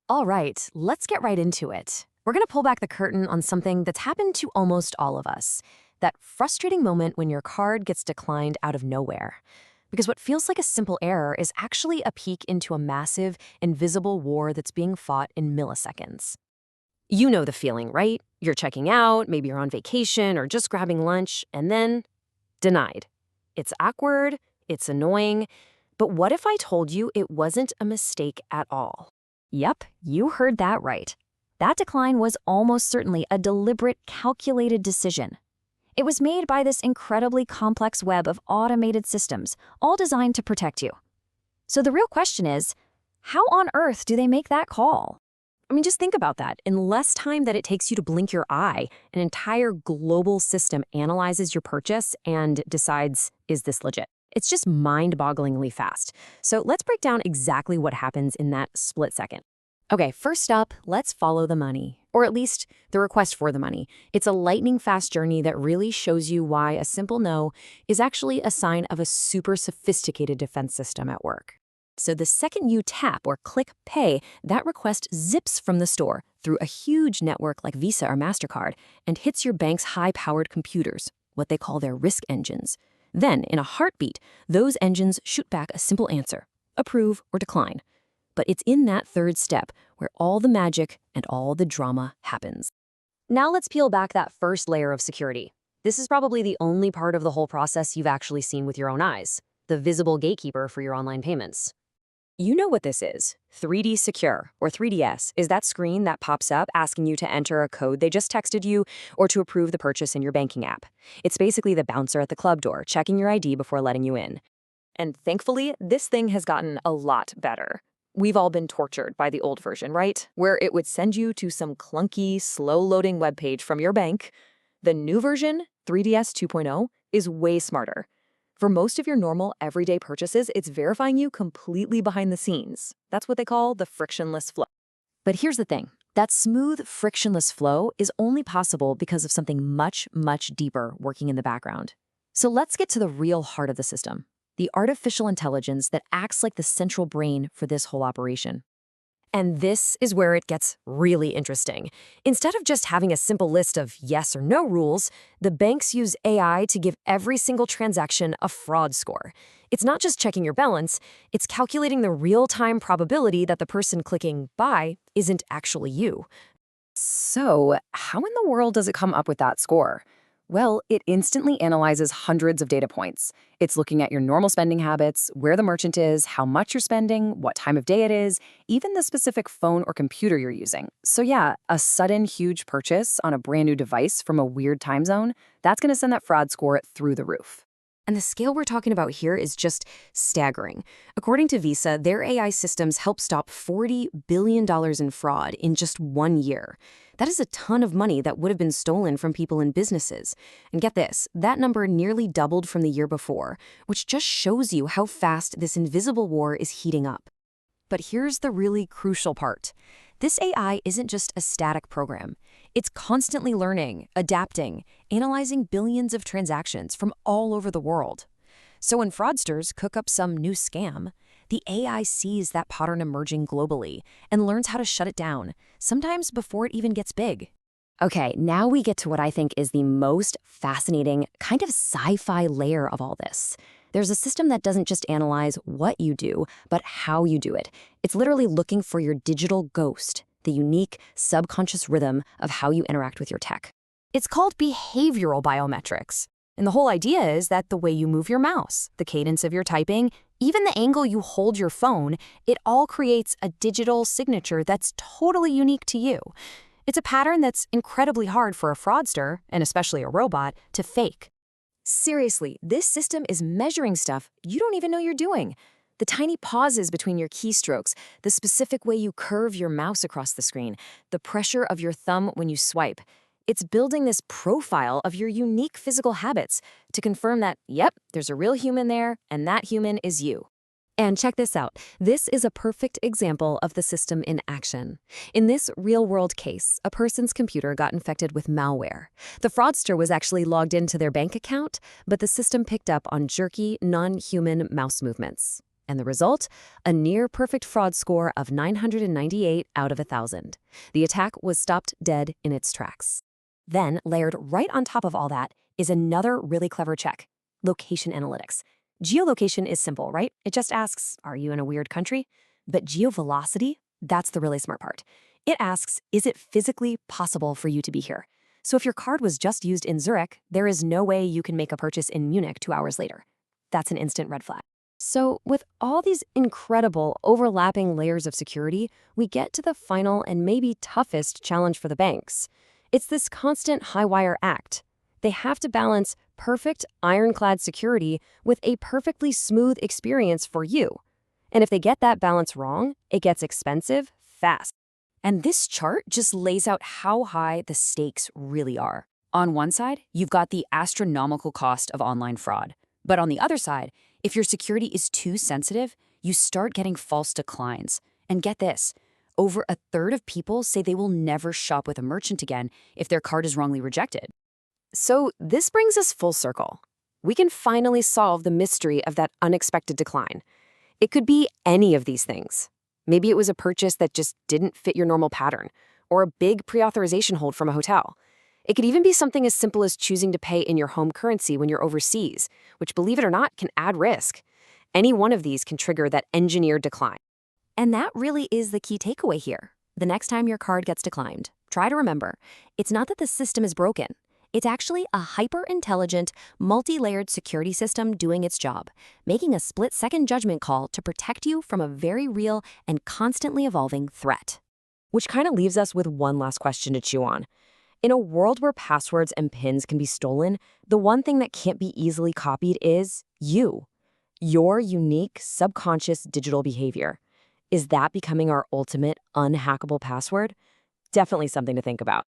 All right, let's get right into it. We're going to pull back the curtain on something that's happened to almost all of us. That frustrating moment when your card gets declined out of nowhere. Because what feels like a simple error is actually a peek into a massive, invisible war that's being fought in milliseconds. You know the feeling, right? You're checking out, maybe you're on vacation or just grabbing lunch, and then denied. It's awkward, it's annoying, but what if I told you it wasn't a mistake at all? Yep, you heard that right. That decline was almost certainly a deliberate, calculated decision. It was made by this incredibly complex web of automated systems, all designed to protect you. So the real question is, how on earth do they make that call? I mean, just think about that. In less time than it takes you to blink your eye, an entire global system analyzes your purchase and decides, is this legit? It's just mind-bogglingly fast. So let's break down exactly what happens in that split second. Okay, first up, let's follow the money, or at least the request for the money. It's a lightning-fast journey that really shows you why a simple no is actually a sign of a super sophisticated defense system at work. So the second you tap or click pay, that request zips from the store through a huge network like Visa or MasterCard and hits your bank's high-powered computers, what they call their risk engines. Then, in a heartbeat, those engines shoot back a simple answer, approve or decline. But it's in that third step where all the magic and all the drama happens. Now let's peel back that first layer of security. This is probably the only part of the whole process you've actually seen with your own eyes, the visible gatekeeper for your online payments. You know what this is. 3D Secure, or 3DS, is that screen that pops up asking you to enter a code they just texted you or to approve the purchase in your banking app. It's basically the bouncer at the club door, checking your ID before letting you in. And thankfully, this thing has gotten a lot better. We've all been tortured by the old version, right? Where it would send you to some clunky, slow-loading webpage from your bank. The new version, 3DS 2.0, is way smarter. For most of your normal, everyday purchases, it's verifying you completely behind the scenes. That's what they call the frictionless flow. But here's the thing. That smooth, frictionless flow is only possible because of something much, much deeper working in the background. So let's get to the real heart of the system, the artificial intelligence that acts like the central brain for this whole operation. And this is where it gets really interesting. Instead of just having a simple list of yes or no rules, the banks use AI to give every single transaction a fraud score. It's not just checking your balance, it's calculating the real-time probability that the person clicking buy isn't actually you. So, how in the world does it come up with that score? Well, it instantly analyzes hundreds of data points. It's looking at your normal spending habits, where the merchant is, how much you're spending, what time of day it is, even the specific phone or computer you're using. So yeah, a sudden huge purchase on a brand new device from a weird time zone, that's going to send that fraud score through the roof. And the scale we're talking about here is just staggering. According to Visa, their AI systems help stop $40 billion in fraud in just 1 year. That is a ton of money that would have been stolen from people and businesses. And get this, that number nearly doubled from the year before, which just shows you how fast this invisible war is heating up. But here's the really crucial part. This AI isn't just a static program. It's constantly learning, adapting, analyzing billions of transactions from all over the world. So when fraudsters cook up some new scam, the AI sees that pattern emerging globally and learns how to shut it down, sometimes before it even gets big. Okay, now we get to what I think is the most fascinating, kind of sci-fi layer of all this. There's a system that doesn't just analyze what you do, but how you do it. It's literally looking for your digital ghost, the unique, subconscious rhythm of how you interact with your tech. It's called behavioral biometrics. And the whole idea is that the way you move your mouse, the cadence of your typing, even the angle you hold your phone, it all creates a digital signature that's totally unique to you. It's a pattern that's incredibly hard for a fraudster, and especially a robot, to fake. Seriously, this system is measuring stuff you don't even know you're doing. The tiny pauses between your keystrokes, the specific way you curve your mouse across the screen, the pressure of your thumb when you swipe. It's building this profile of your unique physical habits to confirm that, yep, there's a real human there, and that human is you. And check this out. This is a perfect example of the system in action. In this real-world case, a person's computer got infected with malware. The fraudster was actually logged into their bank account, but the system picked up on jerky, non-human mouse movements. And the result? A near-perfect fraud score of 998 out of 1,000. The attack was stopped dead in its tracks. Then, layered right on top of all that, is another really clever check: location analytics. Geolocation is simple, right? It just asks, are you in a weird country? But geovelocity, that's the really smart part. It asks, is it physically possible for you to be here? So if your card was just used in Zurich, there is no way you can make a purchase in Munich 2 hours later. That's an instant red flag. So with all these incredible overlapping layers of security, we get to the final and maybe toughest challenge for the banks. It's this constant high-wire act. They have to balance perfect, ironclad security with a perfectly smooth experience for you. And if they get that balance wrong, it gets expensive fast. And this chart just lays out how high the stakes really are. On one side, you've got the astronomical cost of online fraud. But on the other side, if your security is too sensitive, you start getting false declines. And get this, over a third of people say they will never shop with a merchant again if their card is wrongly rejected. So this brings us full circle. We can finally solve the mystery of that unexpected decline. It could be any of these things. Maybe it was a purchase that just didn't fit your normal pattern, or a big pre-authorization hold from a hotel. It could even be something as simple as choosing to pay in your home currency when you're overseas, which, believe it or not, can add risk. Any one of these can trigger that engineered decline. And that really is the key takeaway here. The next time your card gets declined, try to remember, it's not that the system is broken. It's actually a hyper-intelligent, multi-layered security system doing its job, making a split-second judgment call to protect you from a very real and constantly evolving threat. Which kind of leaves us with one last question to chew on. In a world where passwords and PINs can be stolen, the one thing that can't be easily copied is you. Your unique, subconscious digital behavior. Is that becoming our ultimate unhackable password? Definitely something to think about.